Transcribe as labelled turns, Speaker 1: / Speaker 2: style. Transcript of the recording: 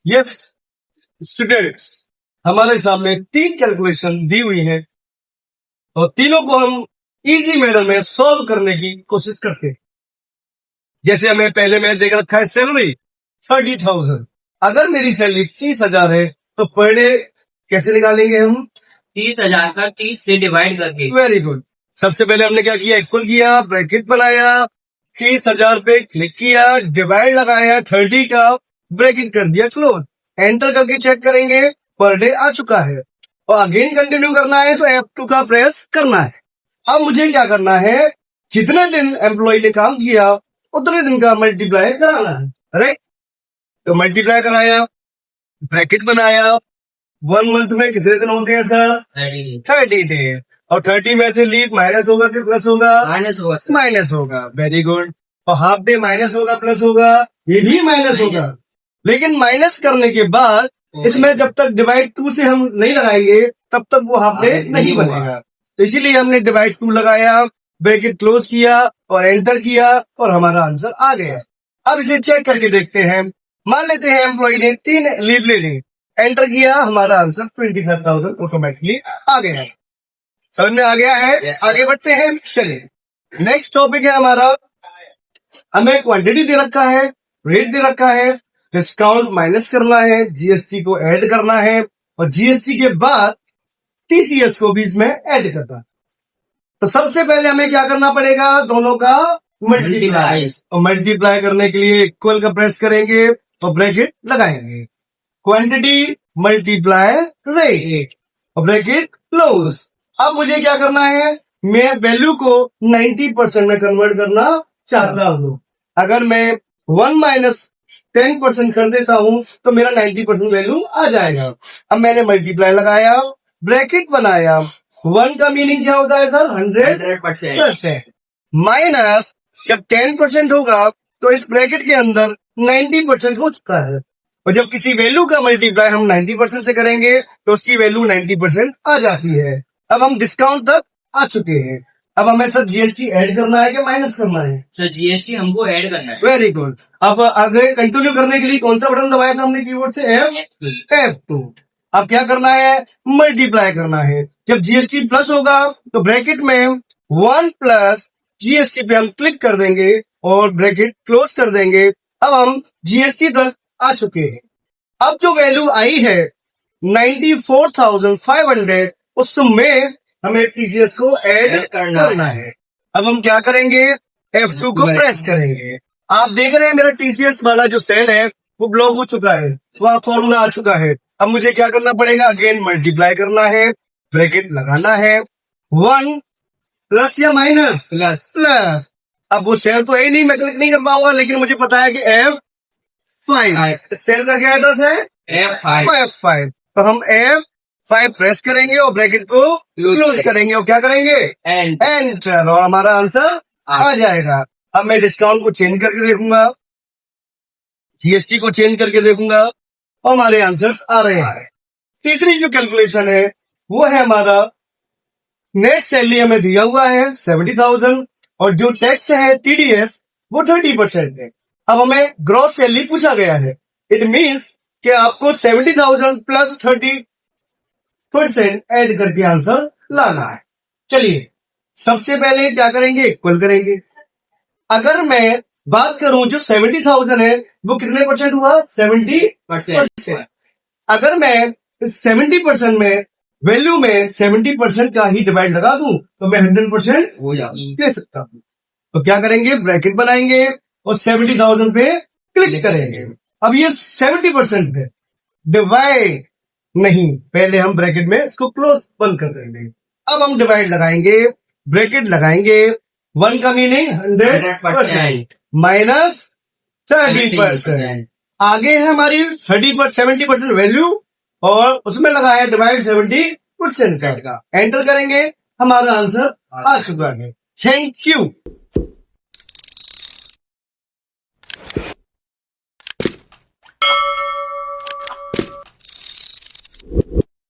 Speaker 1: Yes students, हमारे सामने 3 calculation दी हुई है और तीनों को हम इजी मैनर में सॉल्व करने की कोशिश करते हैं। जैसे हमें पहले में देख रखा है सैलरी 30,000। अगर मेरी सैलरी 30,000 है तो पर डे कैसे निकालेंगे हम?
Speaker 2: 30,000 का 30 से डिवाइड करके।
Speaker 1: Very good. सबसे पहले हमने क्या किया, इक्वल किया, ब्रैकेट बनाया, 30,000 पे क्लिक किया, डिवाइड लगाया, 30 का ब्रैकेट कर दिया क्लोज। एंटर करके चेक करेंगे पर डे आ चुका है और अगेन कंटिन्यू करना है तो F2 का प्रेस करना है। अब मुझे क्या करना है, जितने दिन एम्प्लॉय ने काम किया उतने दिन का मल्टीप्लाई कराना है। राइट, तो मल्टीप्लाई कराया, ब्रैकेट बनाया, 1 मंथ में कितने दिन होते हैं सर? 30 डे। और 30 में से लीव माइनस होगा कि प्लस होगा? माइनस होगा। Very good. और हाफ डे माइनस होगा प्लस होगा? ये भी माइनस होगा। लेकिन माइनस करने के बाद इसमें जब तक डिवाइड 2 से हम नहीं लगाएंगे तब तक वो हाफ डे नहीं बनेगा। तो इसीलिए हमने डिवाइड 2 लगाया, ब्रैकेट क्लोज किया और एंटर किया और हमारा आंसर आ गया। अब इसे चेक करके देखते हैं। मान लेते हैं एम्प्लॉय ने 3 लीव ले ली, एंटर किया, हमारा आंसर 25,000 ऑटोमेटिकली आ गया है। समझ में आ गया है?
Speaker 2: yes,
Speaker 1: आगे बढ़ते हैं। चलिए नेक्स्ट टॉपिक है हमारा, हमें क्वांटिटी दे रखा है, रेट दे रखा है, डिस्काउंट माइनस करना है, जीएसटी को ऐड करना है और जीएसटी के बाद टीसीएस को भी इसमें ऐड करना है। तो सबसे पहले हमें क्या करना पड़ेगा, दोनों का मल्टीप्लाई। और मल्टीप्लाई करने के लिए इक्वल का प्रेस करेंगे और ब्रैकेट लगाएंगे। क्वांटिटी मल्टीप्लाई रेट और ब्रैकेट क्लोज। अब मुझे क्या करना है, मैं वैल्यू को 90% में कन्वर्ट करना चाहता हूँ। अगर मैं 1 माइनस 10% कर देता हूँ तो मेरा 90% वैल्यू आ जाएगा। अब मैंने मल्टीप्लाई लगाया, ब्रैकेट बनाया। 1 का मीनिंग क्या होता है सर? 100%। माइनस जब 10% होगा तो इस ब्रैकेट के अंदर 90% हो चुका है। और जब किसी वैल्यू का मल्टीप्लाई हम 90% से करेंगे तो उसकी वैल्यू 90% आ जाती है। अब हम डिस्काउंट तक आ चुके हैं। अब हमें सर जीएसटी ऐड करना है कि माइनस करना है?
Speaker 2: सर जीएसटी हमको ऐड करना है।
Speaker 1: Very good. अब आगे कंटिन्यू करने के लिए कौन सा बटन दबाया था हमने कीबोर्ड से? F2। अब क्या करना है, मल्टीप्लाई करना है। जब जीएसटी प्लस होगा तो ब्रैकेट में 1 प्लस जीएसटी पे हम क्लिक कर देंगे और ब्रैकेट क्लोज कर देंगे। अब हम जीएसटी तक आ चुके हैं। अब जो वैल्यू आई है 94,500, उसमें हमें टीसीएस को ऐड करना है। अब हम क्या करेंगे, F2 को प्रेस करेंगे। आप देख रहे हैं मेरा टीसीएस वाला जो सेल है वो ब्लॉक हो चुका है, वहां फॉर्मूला आ चुका है। अब मुझे क्या करना पड़ेगा, अगेन मल्टीप्लाई करना है, ब्रैकेट लगाना है। 1 प्लस या माइनस? प्लस। अब वो सेल तो है नहीं, मैं क्लिक नहीं कर पाऊंगा, लेकिन मुझे पता है कि F5 सेल का क्या एड्रेस है? F5। तो हम F5 प्रेस करेंगे और ब्रैकेट को क्लोज करेंगे और क्या करेंगे? एंटर। और हमारा आंसर आ जाएगा। अब मैं डिस्काउंट को चेंज करके देखूंगा, जीएसटी को चेंज करके देखूंगा और हमारे आंसर्स आ रहे हैं। तीसरी जो कैलकुलेशन है वो है हमारा नेट सैलरी हमें दिया हुआ है 70,000 और जो टैक्स है टीडीएस वो 30% है। अब हमें ग्रॉस सैलरी पूछा गया है। इट मीन्स कि आपको 70,000 प्लस 30% ऐड करके आंसर लाना है। चलिए सबसे पहले क्या करेंगे, इक्वल करेंगे। अगर मैं बात करूं जो 70,000 है वो कितने परसेंट हुआ? 70%। अगर मैं 70% में वैल्यू में 70% का ही डिवाइड लगा दूं तो मैं 100%
Speaker 2: हो जाएगी
Speaker 1: दे सकता हूं। तो क्या करेंगे, ब्रैकेट बनाएंगे और 70,000 पे क्लिक करेंगे। अब ये 70% है, डिवाइड नहीं, पहले हम ब्रैकेट में इसको क्लोज बंद कर देंगे। अब हम डिवाइड लगाएंगे, ब्रैकेट लगाएंगे। 1 का मीनिंग 100% माइनस 30%। आगे है हमारी 70% वैल्यू और उसमें लगा है डिवाइड 70% का। एंटर करेंगे, हमारा आंसर आ चुका है। Thank you.